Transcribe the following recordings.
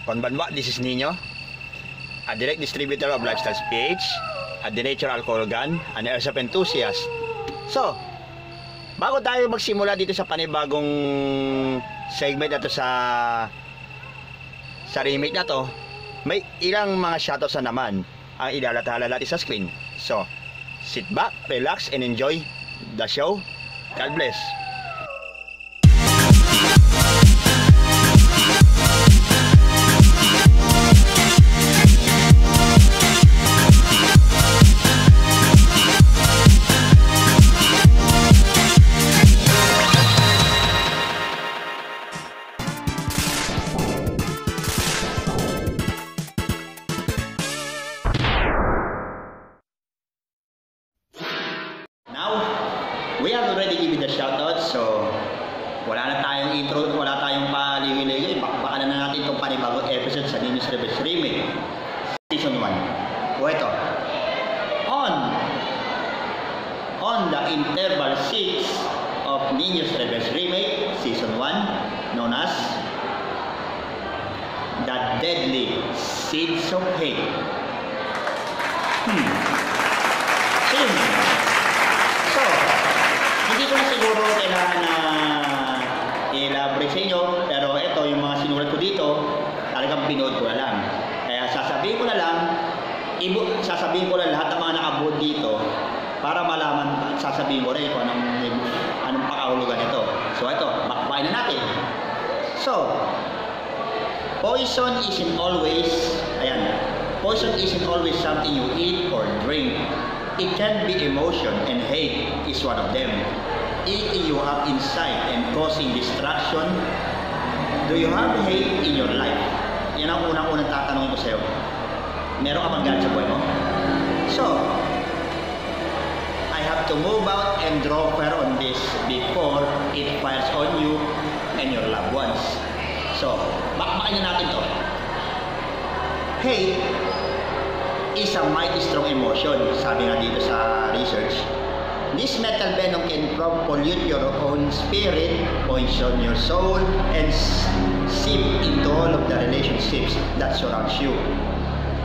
Konbanwa, this is Nino, a direct distributor of Lifestyles PH, a denatured alcohol gun, an airsoft enthusiast. So, bago tayo magsimula dito sa panibagong segment na to sa remake na to, may ilang mga shoutouts na naman ang ilalathala natin sa screen. So, sit back, relax, and enjoy the show. God bless. We have already given the shoutout, so wala na tayong intro, wala tayong paligoy-ligoy. Baka na natin itong panibagong episode sa Ninyo's Rebels Remake Season 1. O ito, on the interval 6 of Ninyo's Rebels Remake Season 1, known as The Deadly Seeds of Hate. Hindi ko na siguro kailangan na i-elaborate sa inyo, pero ito yung mga sinulat ko dito, talagang pinood ko na lang. Kaya sasabihin ko lang lahat ng mga nakabuod dito para malaman, sasabihin ko rin kung anong pakahulugan ito. So ito, bakbayin na natin. So, poison isn't always something you eat or drink. It can be emotion, and hate is one of them. Eating you up inside and causing distraction. Do you have hate in your life? Yan ang unang tatanungin ko sa'yo. Meron ka bang galit sa buhay mo? So, I have to move out and draw fire on this before it fires on you and your loved ones. So, bakbakin na natin to. Hate is a mighty strong emotion, sabi nga dito sa research. This metal venom can pollute your own spirit, poison your soul, and seep into all of the relationships that surrounds you.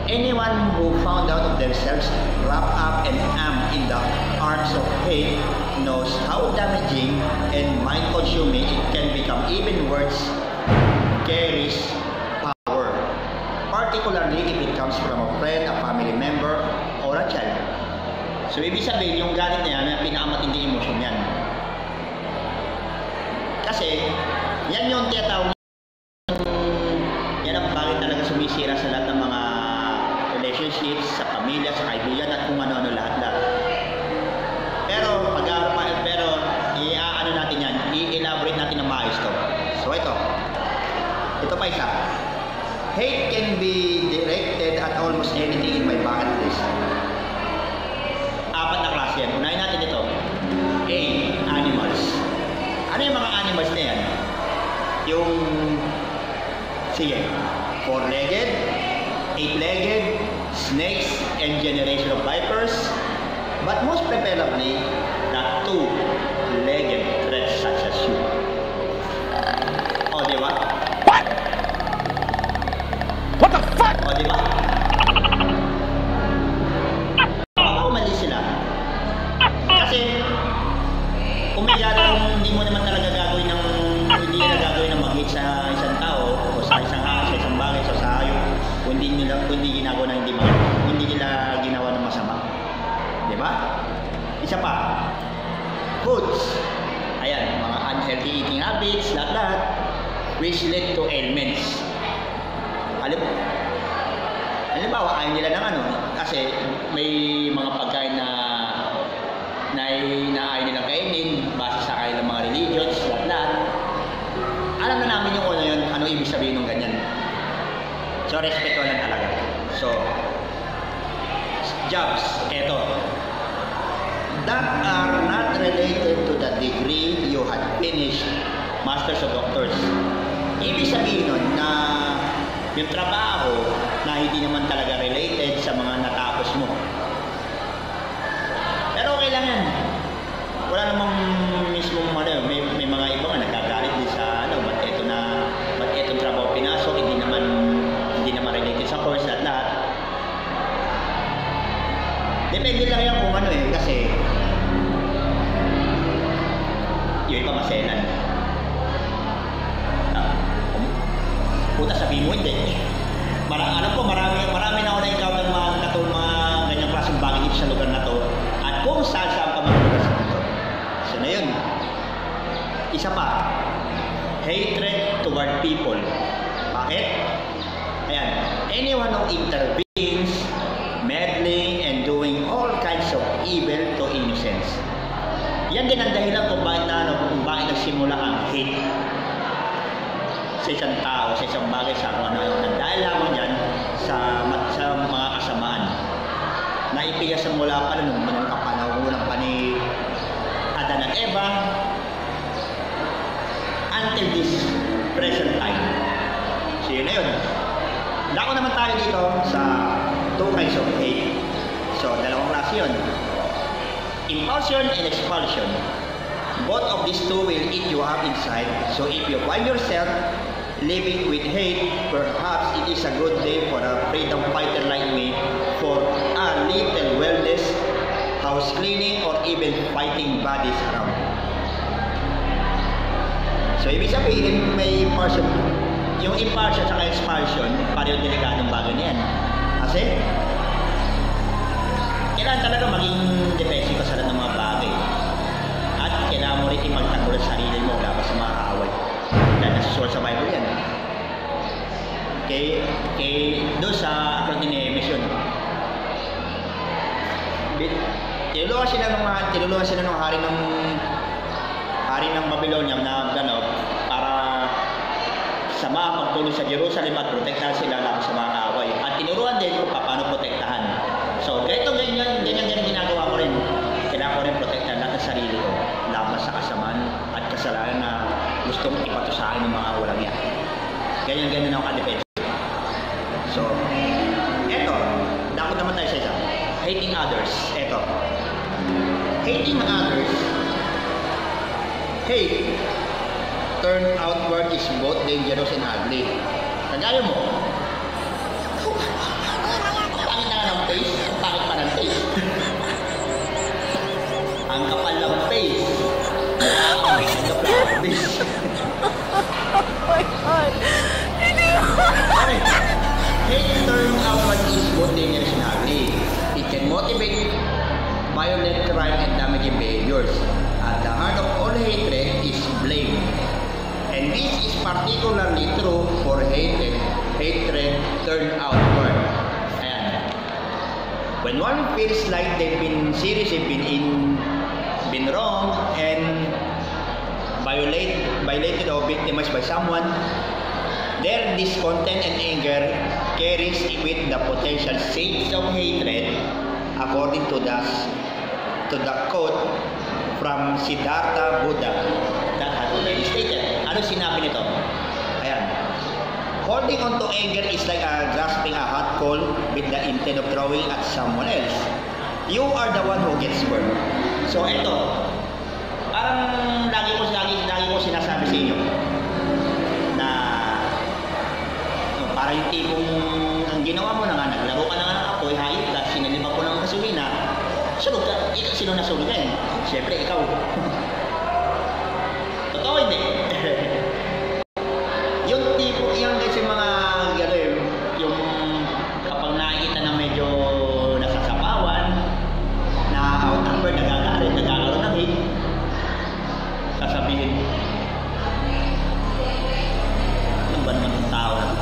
Anyone who found out of themselves wrapped up and armed in the arms of hate knows how damaging and mind-consuming it can become. Even words carries power, particularly if it comes from a friend, a family member, or a child. So, ibig sabihin, yung galit na yan, yung pinakamatinding emosyon yan. Kasi, yan yung tinatawag, yan ang bakit talaga sumisira sa lahat ng mga relationships, sa pamilya, sa kaibigan, at kung ano-ano lahat-lahat. Pero, i-ano natin yan, i-elaborate natin ng maayos to. So, ito pa isa. Hate can be directed at almost anything in my bucket list. Apat na klase yan. Unahin natin ito. A. Animals. Ano yung mga animals na yan? Sige. 4-legged, 8-legged, snakes, and generation of vipers. But most preferably, the 2-legged threats such as you. O, di ba? What the fuck? O, diba? Mali sila. Kasi, kung may hindi mo naman talaga gagawin hindi nila gagawin ng mag-hit sa isang tao, o sa isang bagay, sa hayop, kung hindi ginagawa ng hindi nila ginawa ng masama. Diba? Isa pa. Foods. Ayan, mga unhealthy eating habits, lahat-lahat, which lead to ailments. Halimbawa, ayaw nila ng kasi may mga pagkain na ayaw nilang kainin base sa kanilang mga religions, lahat. Alam na namin yung ano ibig sabihin ng ganyan. So, respeto lang talaga. So, jobs, eto. That are not related to the degree you had finished, Masters of Doctors. Ibig sabihin nun na yung trabaho na hindi naman talaga related sa mga natapos mo. Pero okay lang yan. Wala namang mismong may mga iba nga nagkagalit din sa ba't etong trabaho pinasok, hindi naman depende lang yan kung ano eh, kasi yung iba maselan. Puta sabihin mo hindi. Alam ko marami na ako na-encounter mga ganyang klaseng bagay dito sa lugar na to at kung saan pa mga lugar sa mundo. So na yun. Isa pa, hatred toward people. Bakit? Ayan, anyone who intervenes, meddling, and doing all kinds of evil to innocents. Yan din ang dahilan kung bakit nagsimula ang hate sa isang tao, sa isang bagay, sa kung ano. Dahil lamang yan sa mga kasamaan. Naipigas ang mula pa nung kapanahunan pa ni Adan at Eva until this present time. So yun na yun. Dako naman tayo dito sa two kinds of hate. So dalawang klase yun. Impulsion and expulsion. Both of these two will eat you up inside. So if you find yourself living with hate, perhaps it is a good day for a freedom fighter like me for a little wellness, house cleaning, or even fighting bodies around. So ibig sabihin may impulsion. Yung impulsion at expulsion, pareho delikadong bagay niyan. Kasi kailangan talaga maging defensive ka sa lahat ng mga bagay. At kailangan mo rin magtanggol sa sarili mo laban sa mga kaaway. Dahil nasusulat sa Bible yan. Doon sa aklat ni Nehemias yun. Tinulungan sila ng hari ng Babylonia na para sa mga pagtulong sa Jerusalem at protektahan sila laban sa mga kaaway. At tinuruan din kung paano protektahan. So, ganyan ginagawa ko rin. Kailangan ko rin protektahan lahat ng sarili ko laban sa kasamaan at kasalanan na gustong ipato sa akin ng mga walang yan. Ganyan ako ka-defense. So, eto, dapat naman tayo sa isa. Hating others. Eto. Hating others. Hate turned outward is both dangerous and ugly. Kagaya mo, pangit na nga ng face, pangit pa ng face. Ang kapal ng face. Ang kapal ng face. Oh my God! Hindi mo! Hate turned outward is both dangerous and ugly. It can motivate violent crime and damaging behaviors. At the heart of all hatred is blame. And this is particularly true for hatred turned outward. Ayan. When one feels like they've been seriously been wrong and violated or victimized by someone, their discontent and anger carries with the potential seeds of hatred, according to the quote from Siddhartha Buddha that has already stated. Ano sinabi nito? Ayan. Holding on to anger is like grasping a hot coal with the intent of throwing at someone else. You are the one who gets burned. So ito, parang lagi ko sinasabi sa inyo na para yung tipong ang ginawa mo na nga, naglaro ka na nga ng apoy, hayop ka, sinalima ko ng gasolina, sunod ka, sino nasunod ka yun? Siyempre, ikaw. Totoo hindi. Yung tipo, yung kasi mga yung kapag nakikita na medyo nasasapawan, na outnumbered, nagkakaroon ng hate, sasabihin, ano ba naman yung tao na?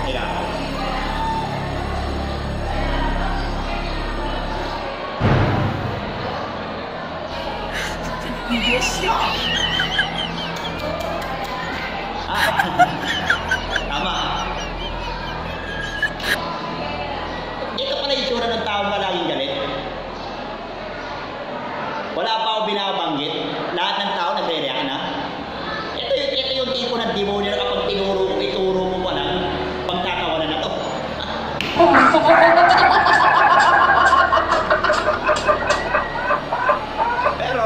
Teka. Tama. Ito pala yung sura ng tao na laging galit. Wala pa ako binabanggit. Lahat ng tao nagre-react na. Ito yung tipo ng demonyo na kapag ituro mo pa lang, pagtatawanan na to. Pero,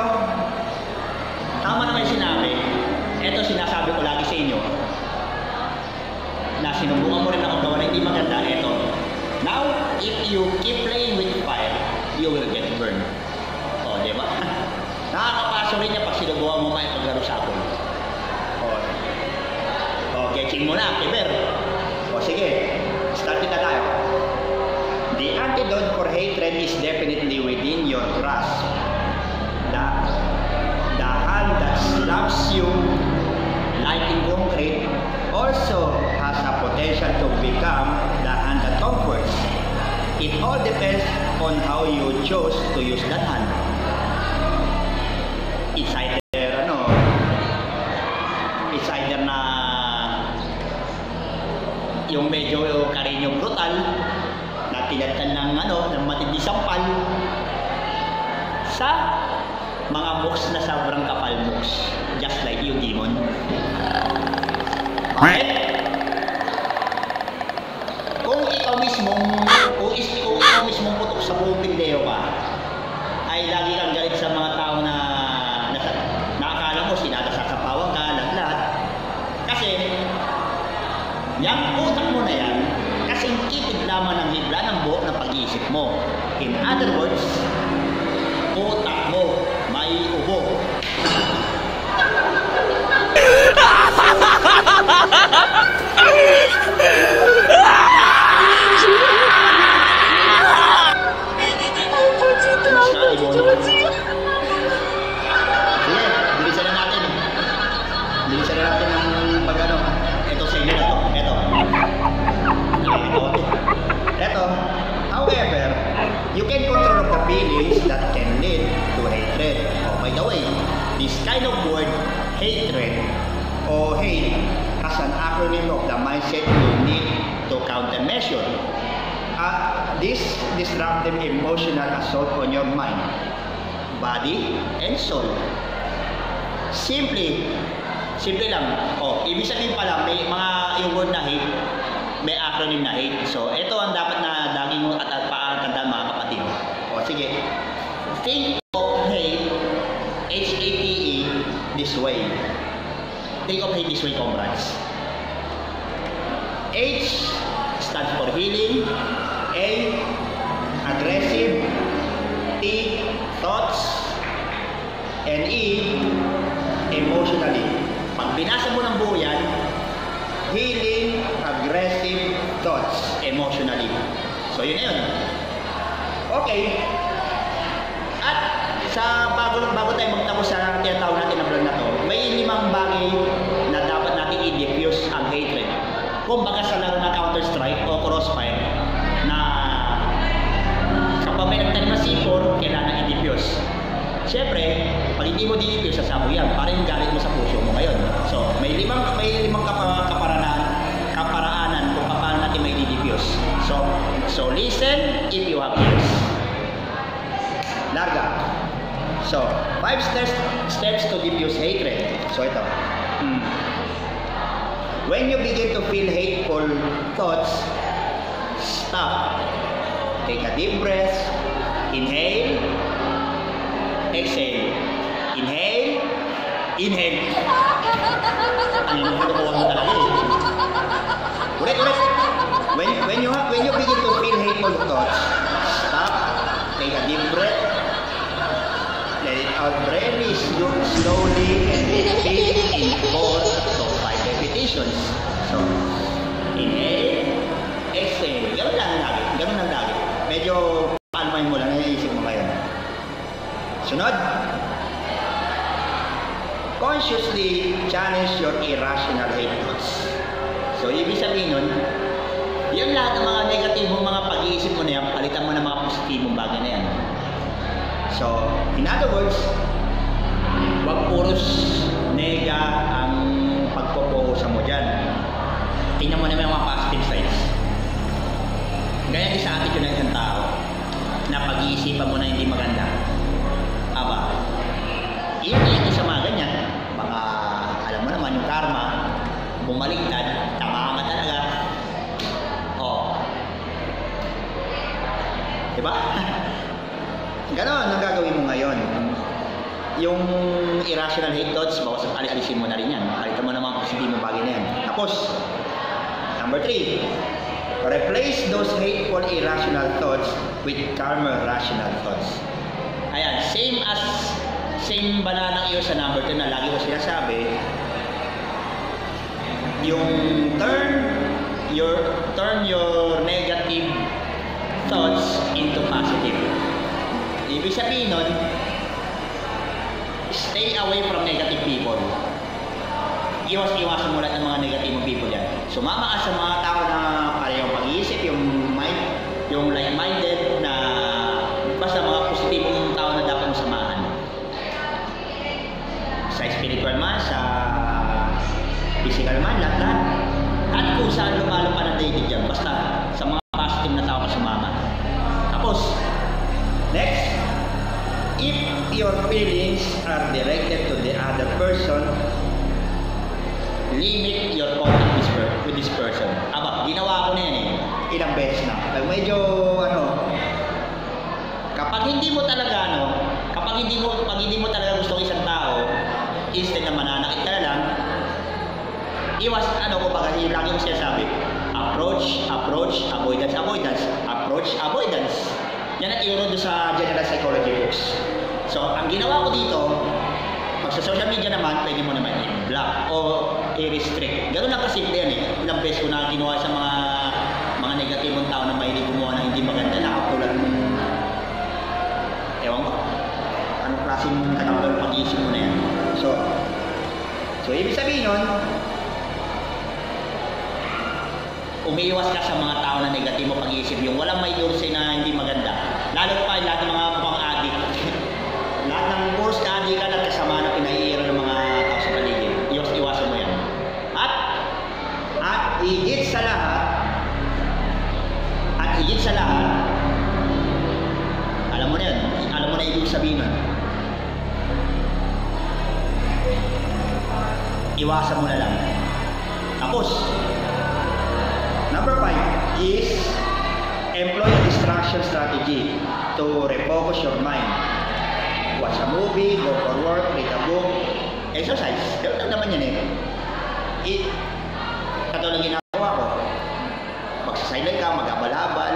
tama naman yung sinabi. Ito sinasabi ko lagi sa inyo. rin niya pag sinubukan mo makipaglaro sa akin. Getching mo na, Kiber. Sige, start na tayo. The antidote for hatred is definitely within your grasp. The hand that slaps you like in concrete also has a potential to become the hand that comforts. It all depends on how you chose to use that hand. It's either na yung medyo karinyong brutal na tinatan ng matindi sampal sa mga mooks na sobrang kapal mooks, just like you, demon. Okay? Kung ikaw mismong putok sa buong pindeo ka, ay lagi kang galit sa mga tao na nakakala mo sinatasasapawan ka, lahat. Kasi yung utak mo na yan, kasing kitid lamang ng hibla ng buhok ng pag-iisip mo. In other words, utak mo may ubo. Sige, bilisan na natin. Bilisan na natin ng pag-ano. Ito sa inyo na to. Ito. However, you can control the feelings that can lead to hatred. Oh, by the way, this kind of word, hatred, or hate, has an acronym of the mindset you need to countermeasure. This disruptive emotional assault on your mind, body, and soul. Simple lang. Ibig sabihin pala, may mga yung word na hate, may acronym na hate. So, ito ang dapat na lagi mo at paatandaan mga kapatid. Sige. Think of hate, H-A-T-E, this way. Think of hate this way, comrades. H stands for healing. A, aggressive. T, thoughts. And E, emotionally. Pag binasa mo ng buo yan, healing, aggressive, thoughts, emotionally. So, yun na yun. Okay. At bago tayo magtapos sa tinatawag natin na vlog na to, may 5 bagay na dapat natin i-diffuse ang hatred. Kung baga sa laro na Counter-Strike o Crossfire, na kapag may nagtanim na C4, kailangan i-diffuse. Siyempre, pag hindi mo dinipuse, sasabo yan. Parang yung galit mo sa puso mo ngayon. So, may limang kaparaanan kung paano natin may dinipuse. So listen if you have ears. Larga. So, 5 steps to diffuse hatred. So, ito. When you begin to feel hateful thoughts, stop. Take a deep breath. Inhale. Exhale. Inhale. Inhale. Ang inukuha mo talaga eh. Ulit. When you begin to feel hateful thoughts, stop. Take a deep breath. Let it out very slowly and repeat in 4 to 5 repetitions. So, inhale. Exhale. Ganun lang lagi. Medyo palmay mo lang, naiisip mo ngayon. Sunod. Consciously challenge your irrational hate thoughts. So, ibig sabihin nun, yung lahat ng mga negatibong mga pag-iisip mo na yan, palitan mo ng mga positibong bagay na yan. So, in other words, wag puros nega ang pagpopokusan mo dyan. Tingnan mo naman yung mga positive sides. Gaya din sa attitude ng isang tao na pag-iisipan mo na hindi maganda. Aba, iyon sa mga ganyan. Baka, alam mo naman yung karma, bumaliktad, tama ka talaga. Diba? Ganon ang gagawin mo ngayon. Yung irrational hate thoughts, bawas alisin mo na rin yan. Palitan mo naman positibong bagay na yan. Tapos, number 3, replace those hateful irrational thoughts with calmer rational thoughts. Ayan, same banana iyo sa number 2 na lagi ko sinasabi, yung turn your negative thoughts into positive. Ibig sabihin nun, stay away from negative people. Iwasan mo lahat ng mga negative people yan. Sumama ka sa mga tao na parehong pag-iisip, yung like-minded na basta mga positibong tao na dapat mong samahan. Sa spiritual man, sa physical man, lahat. At kung saan lumalo ka ng dating dyan, basta sa mga positive na tao ka sumama. Tapos, next, if your feelings are directed to the other person, limit your contact with this person. Aba, ginawa ko na yan eh. Ilang beses na. Medyo, kapag hindi mo talaga, pag hindi mo talaga gusto ng isang tao, instead na mananakit ka na lang, iwas, kumbaga, lagi ko siya sabi, approach, avoidance. Approach, avoidance. Yan ang iuro doon sa general psychology books. So, ang ginawa ko dito, pag sa social media naman, pwede mo naman i-block o i-restrict. Ganun lang kasimple yan eh. Ilang beses ko na ginawa sa mga negatibong tao na mahilig gumawa na hindi maganda na katulad ng ewan ko, anong klaseng katawag pag-iisip mo na yan. So ibig sabihin nun, umiiwas ka sa mga tao na negatibo pag-iisip, yung walang may dulce na hindi maganda. Lalo pa lahat ng mga mukhang addict. Lahat ng puros na addict ka na kasama na pinaiira ng mga tao sa paligid. Iwasan mo yan. At higit sa lahat, alam mo na yan. Alam mo na ibig sabihin nun. Iwasan mo na lang. Tapos, number 5 is employ a distraction strategy to refocus your mind. Watch a movie, go for work, read a book, exercise. Ganun naman yan eh. Katulad ginagawa ko, magsasilent ka, mag-abal-abal,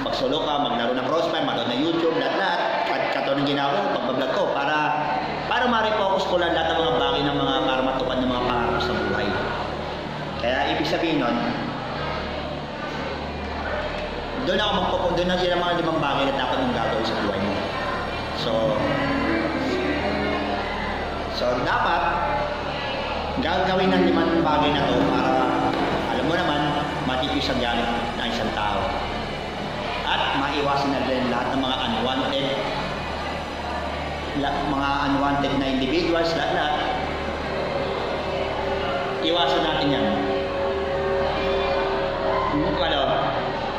magsolo ka, maglaro ng crossfire, manood ng YouTube, lahat-lahat. At katulad ginagawa ko, pagbablog ko, para ma-refocus ko lang lahat ng mga bagay ng mga para matupad ng mga pangarap sa buhay. Kaya ibig sabihin nun, doon na sila mga 5 bagay na dapat mong gagawin sa buhay mo. So dapat gagawin ng 5 bagay na to para alam mo naman matipis ang galit ng isang tao. At maiwasan na rin lahat ng mga unwanted na individuals, lahat. Iwasan natin yan.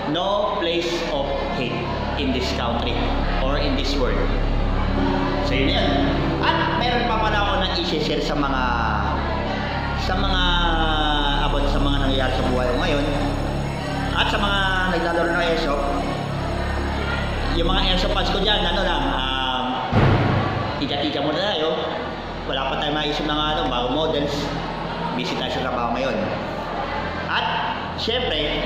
No place of hate in this country or in this world. So yun yan. At meron pa pala ako na i-share sa mga about sa mga nangyayari sa buhay ko ngayon. At sa mga naglalaro ng airsoft, yung mga airsoft fans ko dyan, tika-tika muna tayo. Wala pa tayo maisip ng bago models. Busy tayo sa trabaho ngayon. At syempre,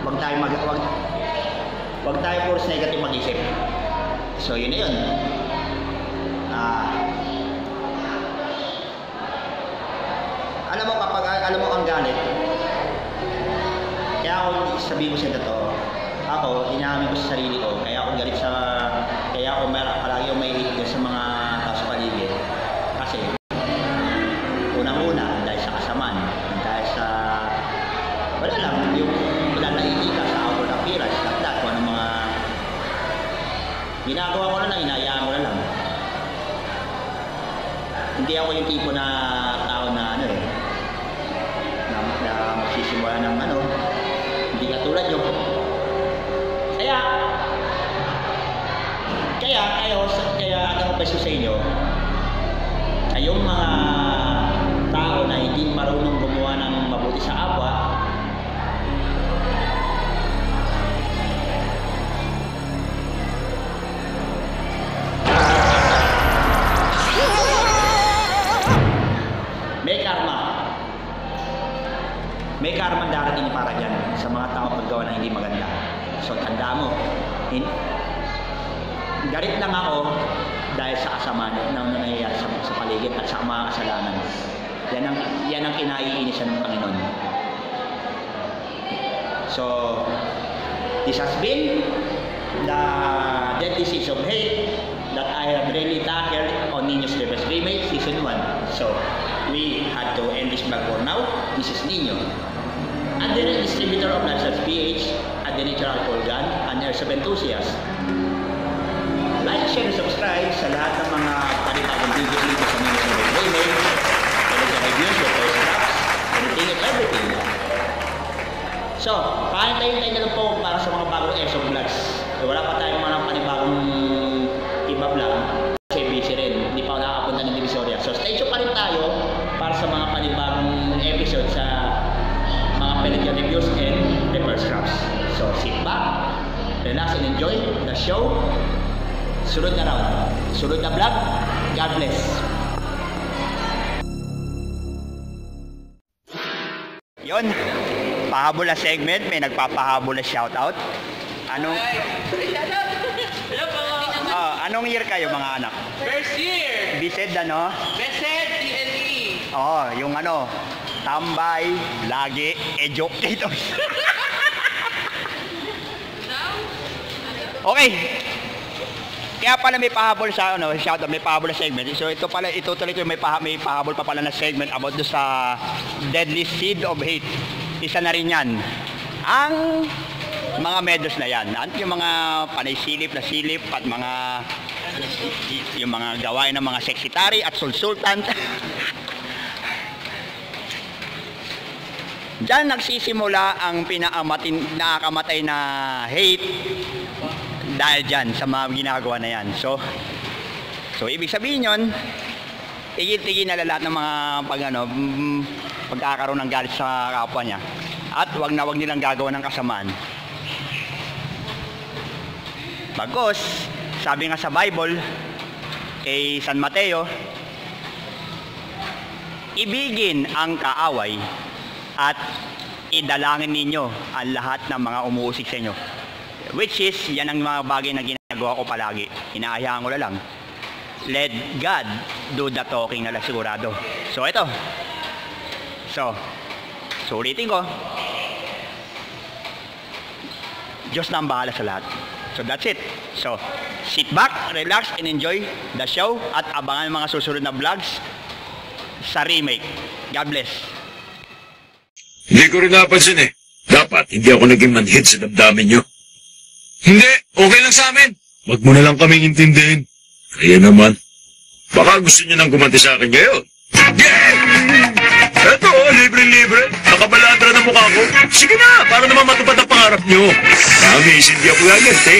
wag tayo puros negative mag-isip. So yun na yun. Alam mo ang galit. Kaya ako sabihin ko sa totoo, ako inamin ko sa sarili ko, kaya ako palagi may hate sa mga tao sa paligid. Kasi unang-una dahil sa kasamaan, dahil sa wala lang yung pinanaiti ka sa outward appearance, lahat kung ano mga ginagawa ko na lang, hinayaan ko na lang. Hindi ako yung tipo na tao na na magsisimula ng hindi katulad yung kaya beso sa inyo, kayong mga tao na hindi marunong gumawa ng mabuti sa kapwa, may karma darating para dyan sa mga tao paggawa na hindi maganda. So tanda mo, galit lang ako dahil sa kasamaan na nangyayari sa paligid at sa mga kasalanan. Yan ang kinaiinisan ng Panginoon. So, this has been the deadly seeds of hate that I have really tackled on Nino's Rivers Remake Season 1. So, we had to end this vlog for now. This is Nino, and the distributor of Lancel's PH, and the natural alcohol gun, and airsoft enthusiast. Like, share, and subscribe sa lahat ng mga panibagong videos dito sa Nino's Rivers Remake. Pwede sa reviews, your first drops, anything and everything. So, pahintayin na lang po para sa mga bagong airsoft vlogs. Wala pa tayong mga panibagong iba vlog. Kasi busy rin. Hindi pa ako nakakapunta ng Divisoria. So, stay tuned pa rin tayo para sa mga panibagong episode sa mga Pelican reviews and reverse drops. So, sit back, relax and enjoy the show. Sunod na round. Sunod na vlog. God bless. Yon. Pahabol na segment, may nagpapahabol na shoutout. Anong Hello po. anong year kayo mga anak? First year. Bised ano? Besed TNE. Yung ano, tambay, lagi, educators. Okay. Kaya pala may pahabol sa shoutout, may pahabol na segment. So ito tuloy ko may pahabol pa pala na segment about do sa deadly seed of hate. Isa na rin yan. Ang mga medals na yan, at yung mga panay-silip na silip at yung mga gawain ng mga sekretary at sulsultan. Diyan nagsisimula ang nakakamatay na hate dahil dyan sa mga ginagawa na yan. So ibig sabihin yun, tigil-tigil na lahat ng mga pagkakaroon ng galit sa kapwa niya. At wag nilang gagawa ng kasamaan. Bagos, sabi nga sa Bible, kay San Mateo, ibigin ang kaaway at idalangin ninyo ang lahat ng mga umuusik sa inyo. Which is, yan ang mga bagay na ginagawa ko palagi. Inaayaan ko na lang. Let God do the talking na lang sigurado. So ito. So ulitin ko. Diyos na ang bahala sa lahat. So that's it. So, sit back, relax, and enjoy the show at abangan mga susunod na vlogs sa remake. God bless. Hindi ko rin napansin eh. Dapat hindi ako naging manhid sa damdamin nyo. Hindi, okay lang sa amin. Wag mo na lang kaming intindihin. Kaya naman, baka gusto nyo nang gumanti sa akin ngayon. Eto, libre-libre. Nakabaladra na mukha ko. Sige na, para naman matupad ang pangarap nyo. Promise, hindi ako gaganti.